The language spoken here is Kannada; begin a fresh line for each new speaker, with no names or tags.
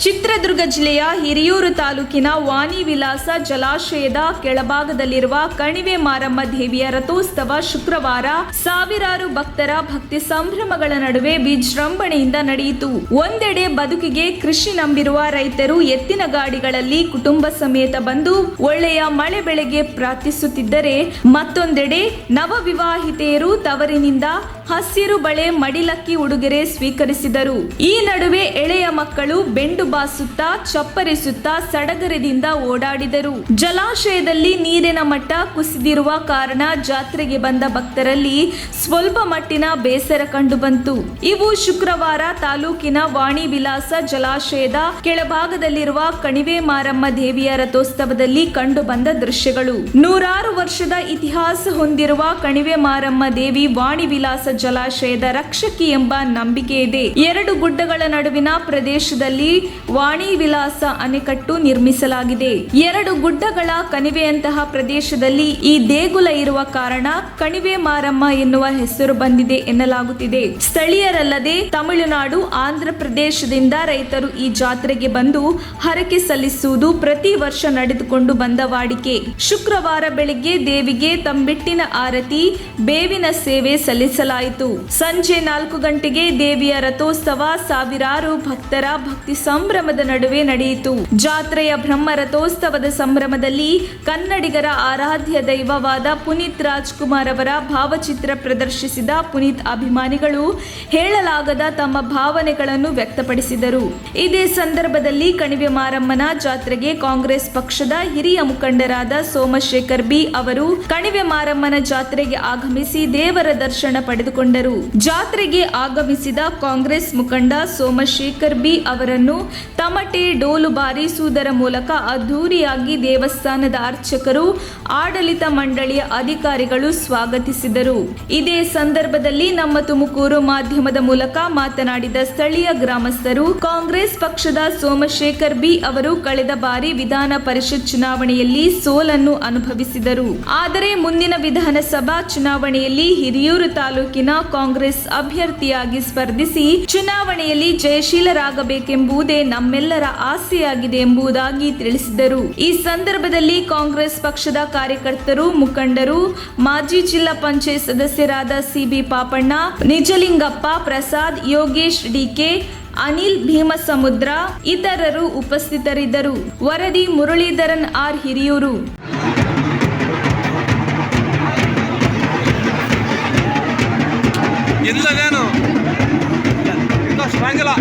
ಚಿತ್ರದುರ್ಗ ಜಿಲ್ಲೆಯ ಹಿರಿಯೂರು ತಾಲೂಕಿನ ವಾಣಿ ವಿಲಾಸ ಜಲಾಶಯದ ಕೆಳಭಾಗದಲ್ಲಿರುವ ಕಣಿವೆ ಮಾರಮ್ಮ ದೇವಿಯ ರಥೋತ್ಸವ ಶುಕ್ರವಾರ ಸಾವಿರಾರು ಭಕ್ತರ ಭಕ್ತಿ ಸಂಭ್ರಮಗಳ ನಡುವೆ ವಿಜೃಂಭಣೆಯಿಂದ ನಡೆಯಿತು. ಒಂದೆಡೆ ಬದುಕಿಗೆ ಕೃಷಿ ನಂಬಿರುವ ರೈತರು ಎತ್ತಿನ ಗಾಡಿಗಳಲ್ಲಿ ಕುಟುಂಬ ಸಮೇತ ಬಂದು ಒಳ್ಳೆಯ ಮಳೆ ಬೆಳೆಗೆ ಪ್ರಾರ್ಥಿಸುತ್ತಿದ್ದರೆ, ಮತ್ತೊಂದೆಡೆ ನವವಿವಾಹಿತೆಯರು ತವರಿನಿಂದ ಹಸಿರು ಬಳೆ ಮಡಿಲಕ್ಕಿ ಉಡುಗೊರೆ ಸ್ವೀಕರಿಸಿದರು. ಈ ನಡುವೆ ಎಳೆಯ ಮಕ್ಕಳು ಬೆಂಡು ಬಾಸುತ್ತಾ ಚಪ್ಪರಿಸುತ್ತಾ ಸಡಗರದಿಂದ ಓಡಾಡಿದರು. ಜಲಾಶಯದಲ್ಲಿ ನೀರಿನ ಮಟ್ಟ ಕುಸಿದಿರುವ ಕಾರಣ ಜಾತ್ರೆಗೆ ಬಂದ ಭಕ್ತರಲ್ಲಿ ಸ್ವಲ್ಪ ಮಟ್ಟಿನ ಬೇಸರ ಕಂಡುಬಂತು. ಇವು ಶುಕ್ರವಾರ ತಾಲೂಕಿನ ವಾಣಿ ವಿಲಾಸ ಜಲಾಶಯದ ಕೆಳಭಾಗದಲ್ಲಿರುವ ಕಣಿವೆ ಮಾರಮ್ಮ ದೇವಿಯ ರಥೋತ್ಸವದಲ್ಲಿ ಕಂಡುಬಂದ ದೃಶ್ಯಗಳು. ನೂರಾರು ವರ್ಷದ ಇತಿಹಾಸ ಹೊಂದಿರುವ ಕಣಿವೆ ಮಾರಮ್ಮ ದೇವಿ ವಾಣಿ ವಿಲಾಸ ಜಲಾಶಯದ ರಕ್ಷಕಿ ಎಂಬ ನಂಬಿಕೆ ಇದೆ. ಎರಡು ಗುಡ್ಡಗಳ ನಡುವಿನ ಪ್ರದೇಶದಲ್ಲಿ ವಾಣಿ ವಿಲಾಸ ಅಣೆಕಟ್ಟು ನಿರ್ಮಿಸಲಾಗಿದೆ. ಎರಡು ಗುಡ್ಡಗಳ ಕಣಿವೆಯಂತಹ ಪ್ರದೇಶದಲ್ಲಿ ಈ ದೇಗುಲ ಇರುವ ಕಾರಣ ಕಣಿವೆ ಮಾರಮ್ಮ ಎನ್ನುವ ಹೆಸರು ಬಂದಿದೆ ಎನ್ನಲಾಗುತ್ತಿದೆ. ಸ್ಥಳೀಯರಲ್ಲದೆ ತಮಿಳುನಾಡು, ಆಂಧ್ರ ಪ್ರದೇಶದಿಂದ ರೈತರು ಈ ಜಾತ್ರೆಗೆ ಬಂದು ಹರಕೆ ಸಲ್ಲಿಸುವುದು ಪ್ರತಿ ವರ್ಷ ನಡೆದುಕೊಂಡು ಬಂದ ವಾಡಿಕೆ. ಶುಕ್ರವಾರ ಬೆಳಿಗ್ಗೆ ದೇವಿಗೆ ತಂಬಿಟ್ಟಿನ ಆರತಿ, ಬೇವಿನ ಸೇವೆ ಸಲ್ಲಿಸಲಾಯಿತು. ಸಂಜೆ 4 ಗಂಟೆಗೆ ದೇವಿಯ ರಥೋತ್ಸವ ಸಾವಿರಾರು ಭಕ್ತರ ಭಕ್ತಿ ಸಂಭ್ರಮದ ನಡುವೆ ನಡೆಯಿತು. ಜಾತ್ರೆಯ ಬ್ರಹ್ಮ ರಥೋತ್ಸವದ ಸಂಭ್ರಮದಲ್ಲಿ ಕನ್ನಡಿಗರ ಆರಾಧ್ಯ ದೈವವಾದ ಪುನೀತ್ ರಾಜ್ಕುಮಾರ್ ಅವರ ಭಾವಚಿತ್ರ ಪ್ರದರ್ಶಿಸಿದ ಪುನೀತ್ ಅಭಿಮಾನಿಗಳು ಹೇಳಲಾಗದ ತಮ್ಮ ಭಾವನೆಗಳನ್ನು ವ್ಯಕ್ತಪಡಿಸಿದರು. ಇದೇ ಸಂದರ್ಭದಲ್ಲಿ ಕಣಿವೆ ಮಾರಮ್ಮನ ಜಾತ್ರೆಗೆ ಕಾಂಗ್ರೆಸ್ ಪಕ್ಷದ ಹಿರಿಯ ಮುಖಂಡರಾದ ಸೋಮಶೇಖರ್ ಬಿ ಅವರು ಕಣಿವೆ ಮಾರಮ್ಮನ ಜಾತ್ರೆಗೆ ಆಗಮಿಸಿ ದೇವರ ದರ್ಶನ ಪಡೆದುಕೊಂಡರು. ಜಾತ್ರೆಗೆ ಆಗಮಿಸಿದ ಕಾಂಗ್ರೆಸ್ ಮುಖಂಡ ಸೋಮಶೇಖರ್ ಬಿ ಅವರನ್ನು ತಮಟೆ, ಡೋಲು ಬಾರಿಸುವುದರ ಮೂಲಕ ಅದ್ದೂರಿಯಾಗಿ ದೇವಸ್ಥಾನದ ಅರ್ಚಕರು, ಆಡಳಿತ ಮಂಡಳಿಯ ಅಧಿಕಾರಿಗಳು ಸ್ವಾಗತಿಸಿದರು. ಇದೇ ಸಂದರ್ಭದಲ್ಲಿ ನಮ್ಮ ತುಮಕೂರು ಮಾಧ್ಯಮದ ಮೂಲಕ ಮಾತನಾಡಿದ ಸ್ಥಳೀಯ ಗ್ರಾಮಸ್ಥರು, ಕಾಂಗ್ರೆಸ್ ಪಕ್ಷದ ಸೋಮಶೇಖರ್ ಬಿ ಅವರು ಕಳೆದ ಬಾರಿ ವಿಧಾನ ಪರಿಷತ್ ಚುನಾವಣೆಯಲ್ಲಿ ಸೋಲನ್ನು ಅನುಭವಿಸಿದರು. ಆದರೆ ಮುಂದಿನ ವಿಧಾನಸಭಾ ಚುನಾವಣೆಯಲ್ಲಿ ಹಿರಿಯೂರು ತಾಲೂಕಿನ ಕಾಂಗ್ರೆಸ್ ಅಭ್ಯರ್ಥಿಯಾಗಿ ಸ್ಪರ್ಧಿಸಿ ಚುನಾವಣೆಯಲ್ಲಿ ಜಯಶೀಲರಾಗಬೇಕೆಂಬುದೇ ನಮ್ಮೆಲ್ಲರ ಆಸೆಯಾಗಿದೆ ಎಂಬುದಾಗಿ ತಿಳಿಸಿದರು. ಈ ಸಂದರ್ಭದಲ್ಲಿ ಕಾಂಗ್ರೆಸ್ ಪಕ್ಷದ ಕಾರ್ಯಕರ್ತರು, ಮುಖಂಡರು, ಮಾಜಿ ಜಿಲ್ಲಾ ಪಂಚಾಯತ್ ಸದಸ್ಯರಾದ ಸಿಬಿ ಪಾಪಣ್ಣ, ನಿಜಲಿಂಗಪ್ಪ, ಪ್ರಸಾದ್, ಯೋಗೇಶ್, ಡಿಕೆ, ಅನಿಲ್, ಭೀಮಸಮುದ್ರ ಇತರರು ಉಪಸ್ಥಿತರಿದ್ದರು. ವರದಿ ಮುರಳೀಧರನ್ ಆರ್, ಹಿರಿಯೂರು.
ಸ್ಟ್ರಾಂಗ್ ಇಲ್ಲ.